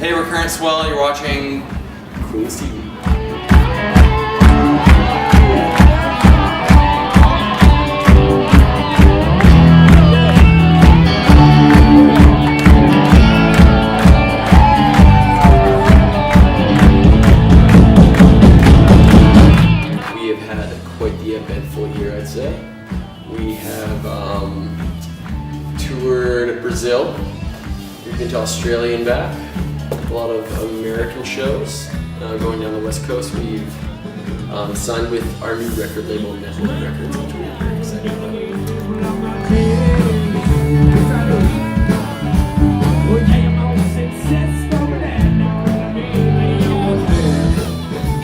Hey, we're Current Swell, you're watching QTV. We have had quite the eventful year, I'd say. We have toured Brazil, we've been to Australia and back. A lot of American shows going down the West Coast. We've signed with our new record label, Network Records, which we're very excited about.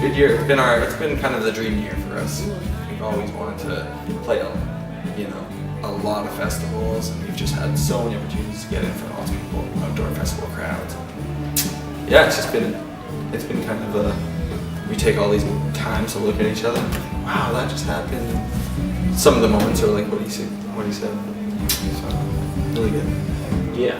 Good year. It's been kind of the dream year for us. We've always wanted to play a lot of festivals, and we've just had so many opportunities to get in front of lots of people, outdoor festival crowds. Yeah, it's been kind of we take all these times to look at each other. Wow, that just happened. Some of the moments are like what he said. So really good. Yeah.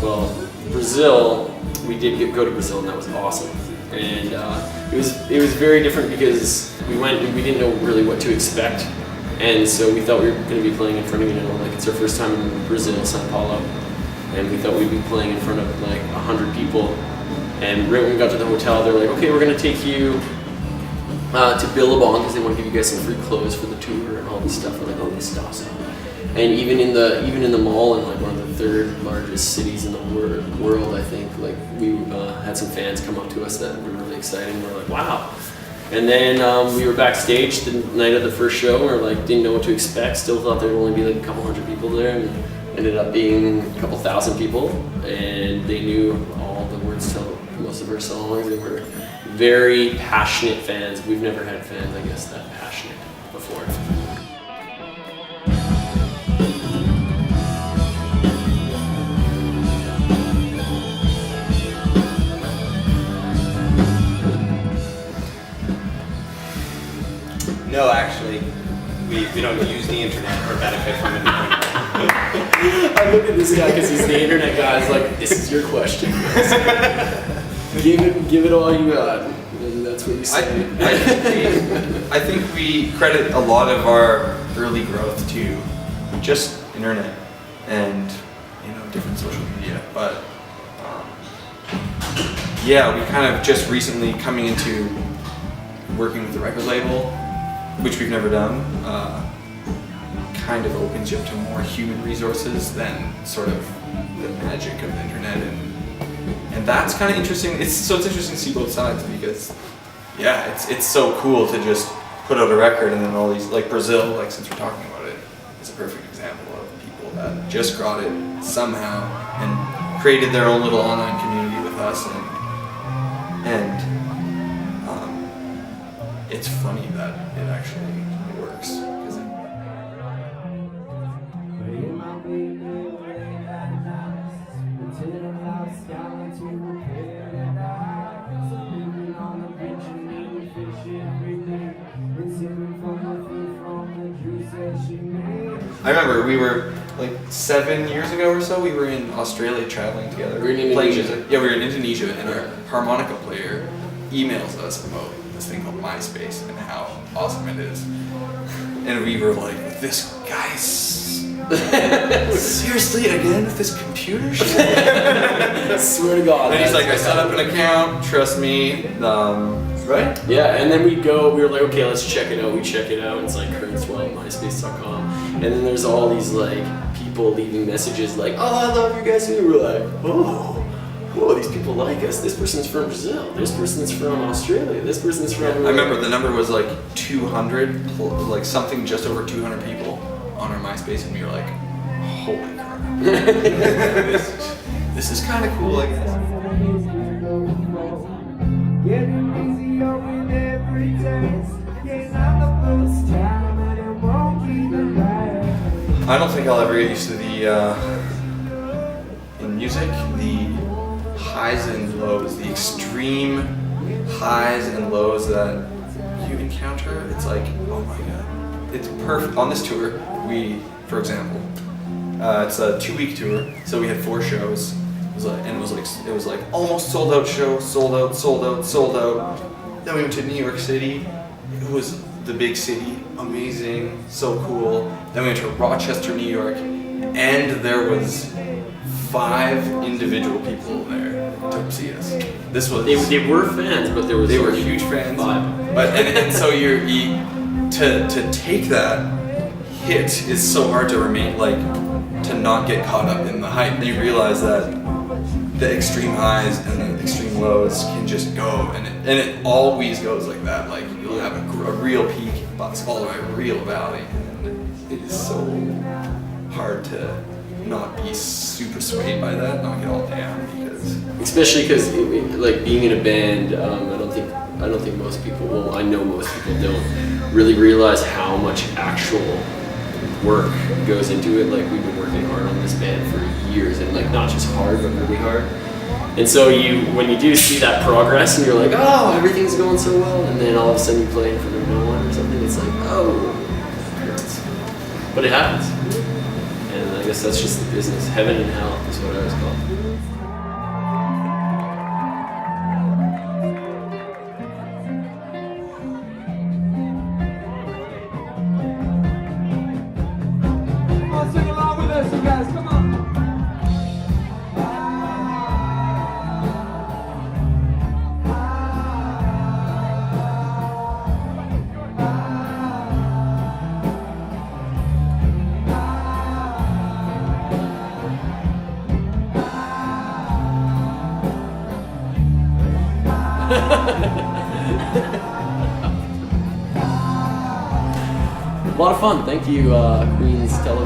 Well, Brazil, we did go to Brazil, and that was awesome. And it was very different because we went and we didn't know really what to expect. And so we thought we were going to be playing in front of, it's our first time in Brazil, Sao Paulo, and we thought we'd be playing in front of like 100 people. And right when we got to the hotel, they're like, okay, we're going to take you to Billabong because they want to give you guys some free clothes for the tour and all this stuff. We're like, oh, this is awesome. And even in the mall in like one of the third largest cities in the world, I think, like we had some fans come up to us that were really exciting. We're like, wow. And then we were backstage the night of the first show, and we didn't know what to expect. Still thought there would only be like a couple hundred people there, and ended up being a couple thousand people. And they knew all the words to most of our songs. They were very passionate fans. We've never had fans, I guess, that passionate before. No, actually, we don't use the internet or benefit from it. I look at this guy because he's the internet guy. It's like, this is your question. Give it all you got. And that's what you say. I think we credit a lot of our early growth to just internet and different social media. But yeah, we kind of just recently coming into working with the record label, which we've never done, kind of opens you up to more human resources than sort of the magic of the internet, and that's kind of interesting. It's interesting to see both sides because, yeah, it's so cool to just put out a record and then all these, like Brazil, like since we're talking about it, is a perfect example of people that just got it somehow and created their own little online community with us, and it's funny that it actually works. I remember we were like 7 years ago or so, we were in Australia traveling together. We were in Indonesia. Yeah, we were in Indonesia, and our harmonica player emails us about this thing called Myspace and how awesome it is. And we were like, this guy's seriously again with this computer shit? I swear to God. And he's like, I set up an account, trust me. Right? Yeah, and then we were like, okay, let's check it out. We check it out, and it's like Current Swell, myspace.com. And then there's all these like people leaving messages like, oh, I love you guys. And we were like, whoa, these people like us. This person's from Brazil. This person's from Australia. This person's from... I remember the number was like 200, like something just over 200 people on our MySpace, and we were like, holy crap. this is kind of cool, I guess. I don't think I'll ever get used to in music, the highs and lows, the extreme highs and lows that you encounter. It's like, oh my God, it's perfect. On this tour, we, for example, it's a 2-week tour, so we had 4 shows. It was like almost sold out show, sold out. Then we went to New York City. It was the big city, amazing, so cool. Then we went to Rochester, New York, and there was 5 individual people there to see us. This was They were fans, but there was they were only huge fans. 5. But and so to take that hit is so hard to remain like to not get caught up in the hype. And you realize that the extreme highs and the extreme lows can just go, and it always goes like that. Like you'll have a real peak, but it's followed by a real valley, and it is so hard to not be super swayed by that, knock it all down, because Especially because like being in a band, I don't think most people. Well, I know most people don't really realize how much actual work goes into it. Like we've been working hard on this band for years, and like not just hard, but really hard. And so when you do see that progress, and you're like, oh, everything's going so well, and then all of a sudden you play in front of no one or something, it's like, oh, it hurts. But it happens, and I guess that's just the business. Heaven and hell is what I always call it. Sing along with us, you guys, come on. A lot of fun. Thank you, Queen's Television.